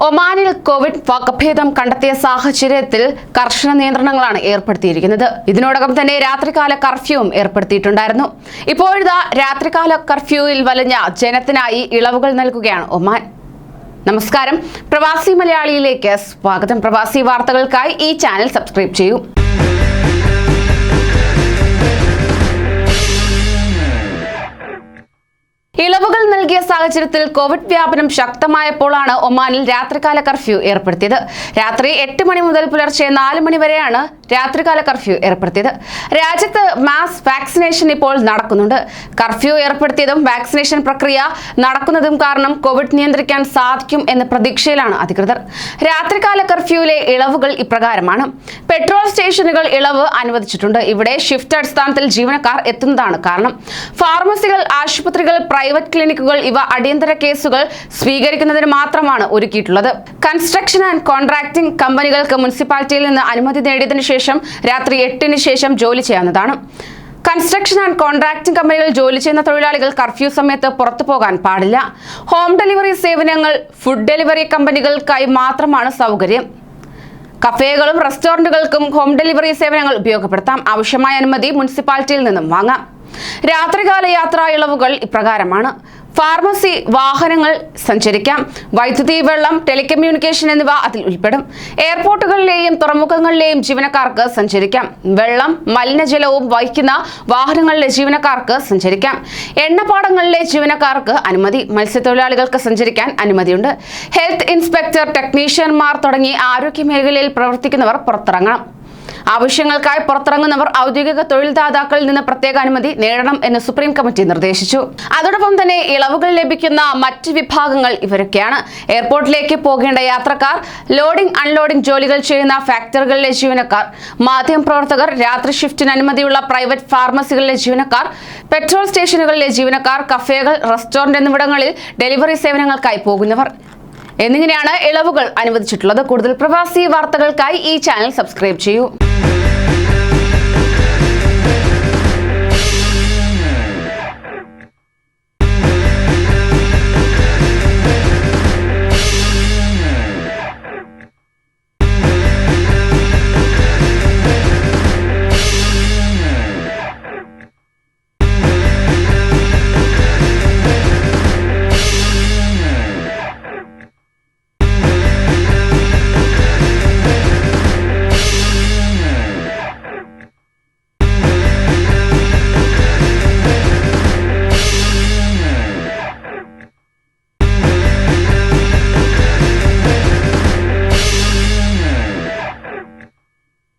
ഒമാനിൽ കോവിഡ് വകഭേദം കണ്ടെത്തിയ സാഹചര്യത്തിൽ കർശന നിയന്ത്രണങ്ങളാണ് ഏർപ്പെടുത്തിയിരിക്കുന്നത്. ഇതിനോടകം തന്നെ രാത്രികാല കർഫ്യൂവും ഏർപ്പെടുത്തിയിട്ടുണ്ടായിരുന്നു. ഇപ്പോഴിതാ രാത്രികാല കർഫ്യൂവിൽ വലഞ്ഞ ജനത്തിനായി ഇളവുകൾ നൽകുകയാണ് ഒമാൻ. നമസ്കാരം, പ്രവാസി മലയാളിയിലേക്ക് സ്വാഗതം. പ്രവാസി വാർത്തകൾക്കായി ഈ ചാനൽ സബ്സ്ക്രൈബ് ചെയ്യൂ. ഇളവുകൾ നൽകിയ സാഹചര്യത്തിൽ കോവിഡ് വ്യാപനം ശക്തമായപ്പോഴാണ് ഒമാനിൽ രാത്രികാല കർഫ്യൂ ഏർപ്പെടുത്തിയത്. രാത്രി 8 മണി മുതൽ പുലർച്ചെ 4 മണി വരെയാണ് രാത്രികാല കർഫ്യൂ ഏർപ്പെടുത്തിയത്. രാജ്യത്ത് മാസ് വാക്സിനേഷൻ ഇപ്പോൾ നടക്കുന്നുണ്ട്. കർഫ്യൂ ഏർപ്പെടുത്തിയതും വാക്സിനേഷൻ പ്രക്രിയ നടക്കുന്നതും കാരണം കോവിഡ് നിയന്ത്രിക്കാൻ സാധിക്കും എന്ന പ്രതീക്ഷയിലാണ് അധികൃതർ. രാത്രികാല കർഫ്യൂവിലെ ഇളവുകൾ ഇപ്രകാരമാണ്. പെട്രോൾ സ്റ്റേഷനുകൾ ഇളവ് അനുവദിച്ചിട്ടുണ്ട്. ഇവിടെ ഷിഫ്റ്റ് അടിസ്ഥാനത്തിൽ ജീവനക്കാർ എത്തുന്നതാണ് കാരണം. ഫാർമസികൾ, ആശുപത്രികൾ, പ്രൈവറ്റ് ക്ലിനിക്കുകൾ ഇവ അടിയന്തര കേസുകൾ സ്വീകരിക്കുന്നതിന് മാത്രമാണ് ഒരുക്കിയിട്ടുള്ളത്. കൺസ്ട്രക്ഷൻ ആൻഡ് കോൺട്രാക്ടിംഗ് കമ്പനികൾക്ക് മുനിസിപ്പാലിറ്റിയിൽ നിന്ന് അനുമതി നേടിയതിനു ശേഷം രാത്രി 8-ന് ശേഷം ജോലി ചെയ്യാവുന്നതാണ്. കൺസ്ട്രക്ഷൻ ആൻഡ് കോൺട്രാക്ടിംഗ് കമ്പനികൾ ജോലി ചെയ്യുന്ന തൊഴിലാളികൾ കർഫ്യൂ സമയത്ത് പുറത്തു പോകാൻ പാടില്ല. ഹോം ഡെലിവറി സേവനങ്ങൾ ഫുഡ് ഡെലിവറി കമ്പനികൾക്കായി മാത്രമാണ് സൗകര്യം. കഫേകളും റെസ്റ്റോറന്റുകൾക്കും ഹോം ഡെലിവറി സേവനങ്ങൾ ഉപയോഗപ്പെടുത്താം. ആവശ്യമായ അനുമതി മുനിസിപ്പാലിറ്റിയിൽ നിന്നും വാങ്ങാം. രാത്രികാല യാത്രാ ഇളവുകൾ ഇപ്രകാരമാണ്. ഫാർമസി, വാഹനങ്ങൾ സഞ്ചരിക്കാം. വൈദ്യുതി, വെള്ളം, ടെലികമ്മ്യൂണിക്കേഷൻ എന്നിവ അതിൽ ഉൾപ്പെടും. എയർപോർട്ടുകളിലെയും തുറമുഖങ്ങളിലെയും ജീവനക്കാർക്ക് സഞ്ചരിക്കാം. വെള്ളം, മലിനജലവും വഹിക്കുന്ന വാഹനങ്ങളിലെ ജീവനക്കാർക്ക് സഞ്ചരിക്കാം. എണ്ണപ്പാടങ്ങളിലെ ജീവനക്കാർക്ക് അനുമതി. മത്സ്യത്തൊഴിലാളികൾക്ക് സഞ്ചരിക്കാൻ അനുമതിയുണ്ട്. ഹെൽത്ത് ഇൻസ്പെക്ടർ, ടെക്നീഷ്യന്മാർ തുടങ്ങി ആരോഗ്യ മേഖലയിൽ പ്രവർത്തിക്കുന്നവർ പുറത്തിറങ്ങണം. ആവശ്യങ്ങൾക്കായി പുറത്തിറങ്ങുന്നവർ ഔദ്യോഗിക തൊഴിൽദാതാക്കളിൽ നിന്ന് പ്രത്യേക അനുമതി നേടണം എന്ന് സുപ്രീം കമ്മിറ്റി നിർദ്ദേശിച്ചു. അതോടൊപ്പം തന്നെ ഇളവുകൾ ലഭിക്കുന്ന മറ്റ് വിഭാഗങ്ങൾ ഇവരൊക്കെയാണ്. എയർപോർട്ടിലേക്ക് പോകേണ്ട യാത്രക്കാർ, ലോഡിംഗ് അൺലോഡിംഗ് ജോലികൾ ചെയ്യുന്ന ഫാക്ടറികളിലെ ജീവനക്കാർ, മാധ്യമപ്രവർത്തകർ, രാത്രി ഷിഫ്റ്റിന് അനുമതിയുള്ള പ്രൈവറ്റ് ഫാർമസികളിലെ ജീവനക്കാർ, പെട്രോൾ സ്റ്റേഷനുകളിലെ ജീവനക്കാർ, കഫേകൾ, റെസ്റ്റോറന്റ് എന്നിവിടങ്ങളിൽ ഡെലിവറി സേവനങ്ങൾക്കായി പോകുന്നവർ എന്നിങ്ങനെയാണ് ഇളവുകൾ അനുവദിച്ചിട്ടുള്ളത്. കൂടുതൽ പ്രവാസി വാർത്തകൾക്കായി ഈ ചാനൽ സബ്സ്ക്രൈബ് ചെയ്യൂ.